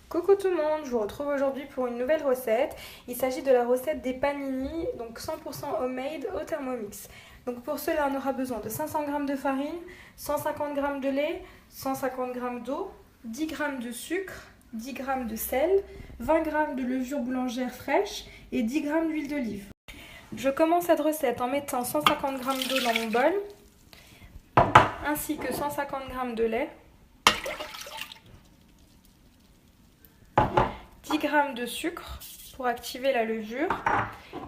Coucou tout le monde, je vous retrouve aujourd'hui pour une nouvelle recette. Il s'agit de la recette des panini, donc 100% homemade au Thermomix. Donc pour cela, on aura besoin de 500 g de farine, 150 g de lait, 150 g d'eau, 10 g de sucre, 10 g de sel, 20 g de levure boulangère fraîche et 10 g d'huile d'olive. Je commence cette recette en mettant 150 g d'eau dans mon bol, ainsi que 150 g de lait, 10 g de sucre pour activer la levure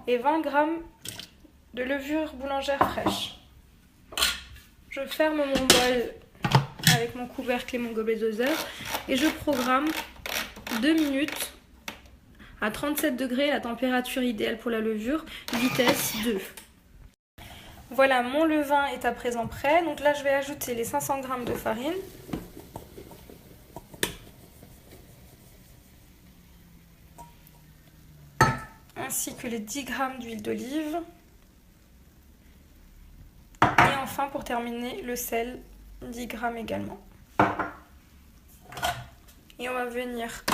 et 20 g de levure boulangère fraîche. Je ferme mon bol avec mon couvercle et mon gobelet doseur et je programme 2 minutes à 37 degrés, la température idéale pour la levure, vitesse 2. Voilà, mon levain est à présent prêt. Donc là, je vais ajouter les 500 g de farine. Ainsi que les 10 g d'huile d'olive. Et enfin, pour terminer, le sel, 10 g également. Et on va venir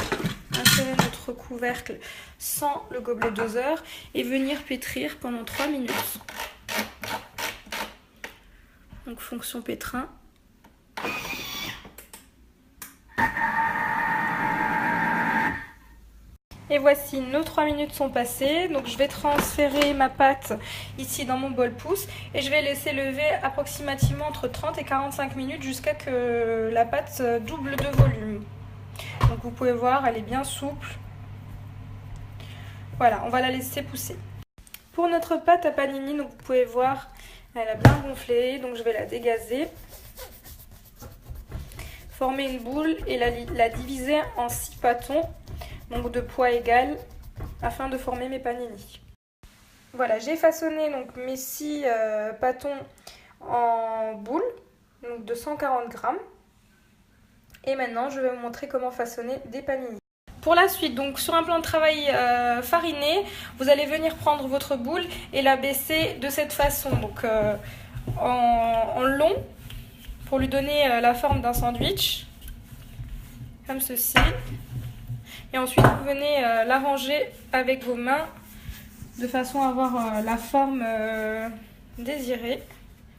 insérer notre couvercle sans le gobelet doseur et venir pétrir pendant 3 minutes. Donc fonction pétrin. Et voici, nos 3 minutes sont passées. Donc je vais transférer ma pâte ici dans mon bol pouce et je vais laisser lever approximativement entre 30 et 45 minutes jusqu'à que la pâte double de volume. Donc vous pouvez voir, elle est bien souple. Voilà, on va la laisser pousser. Pour notre pâte à panini, donc vous pouvez voir, elle a bien gonflé. Donc je vais la dégazer, former une boule et la diviser en 6 pâtons. Donc de poids égal afin de former mes panini. Voilà, j'ai façonné donc mes 6 pâtons en boule, donc de 140 g. Et maintenant, je vais vous montrer comment façonner des panini. Pour la suite, donc sur un plan de travail fariné, vous allez venir prendre votre boule et la baisser de cette façon, donc en long, pour lui donner la forme d'un sandwich, comme ceci. Et ensuite, vous venez l'arranger avec vos mains de façon à avoir la forme désirée,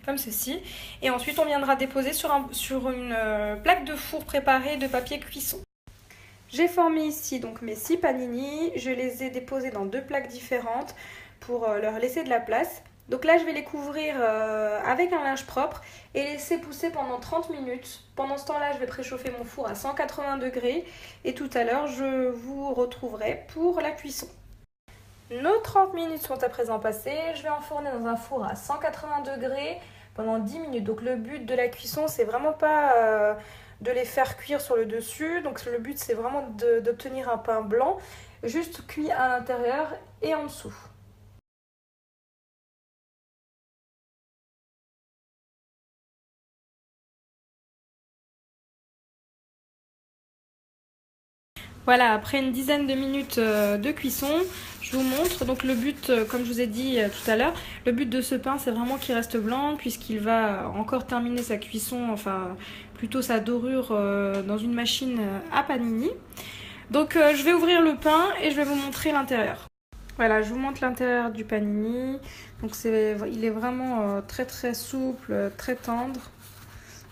comme ceci. Et ensuite, on viendra déposer sur une plaque de four préparée de papier cuisson. J'ai formé ici donc mes 6 panini. Je les ai déposés dans 2 plaques différentes pour leur laisser de la place. Donc là, je vais les couvrir avec un linge propre et laisser pousser pendant 30 minutes. Pendant ce temps-là, je vais préchauffer mon four à 180 degrés et tout à l'heure, je vous retrouverai pour la cuisson. Nos 30 minutes sont à présent passées. Je vais enfourner dans un four à 180 degrés pendant 10 minutes. Donc le but de la cuisson, c'est vraiment pas de les faire cuire sur le dessus. Donc le but, c'est vraiment d'obtenir un pain blanc, juste cuit à l'intérieur et en dessous. Voilà, après une dizaine de minutes de cuisson, je vous montre. Donc le but, comme je vous ai dit tout à l'heure, le but de ce pain, c'est vraiment qu'il reste blanc puisqu'il va encore terminer sa cuisson, enfin plutôt sa dorure dans une machine à panini. Donc je vais ouvrir le pain et je vais vous montrer l'intérieur. Voilà, je vous montre l'intérieur du panini. Donc il est vraiment très très souple, très tendre.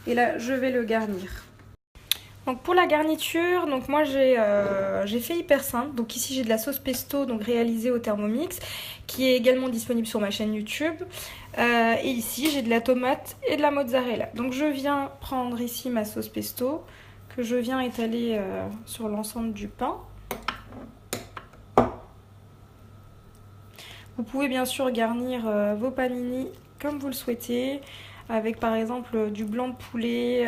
Et là, je vais le garnir. Donc pour la garniture, donc moi j'ai fait hyper simple. Donc ici j'ai de la sauce pesto donc réalisée au Thermomix qui est également disponible sur ma chaîne YouTube. Et ici j'ai de la tomate et de la mozzarella. Donc je viens prendre ici ma sauce pesto que je viens étaler sur l'ensemble du pain. Vous pouvez bien sûr garnir vos panini comme vous le souhaitez avec par exemple du blanc de poulet,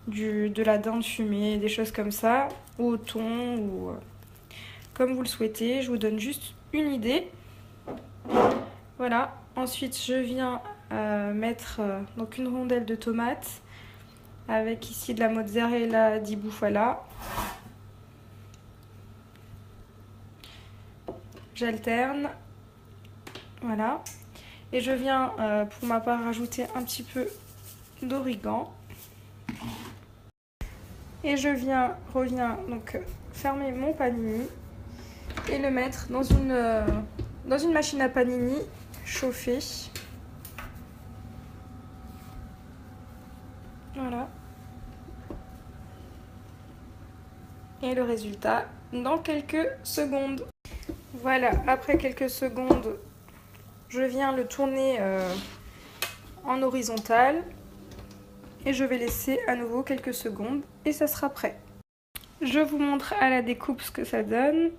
de la dinde fumée, des choses comme ça, ou au thon, ou comme vous le souhaitez. Je vous donne juste une idée. Voilà, ensuite je viens mettre donc une rondelle de tomate avec ici de la mozzarella di bufala. J'alterne, voilà, et je viens pour ma part rajouter un petit peu d'origan. Et je reviens donc fermer mon panini et le mettre dans une machine à panini chauffée. Voilà. Et le résultat dans quelques secondes. Voilà, après quelques secondes, je viens le tourner en horizontal et je vais laisser à nouveau quelques secondes et ça sera prêt. Je vous montre à la découpe ce que ça donne.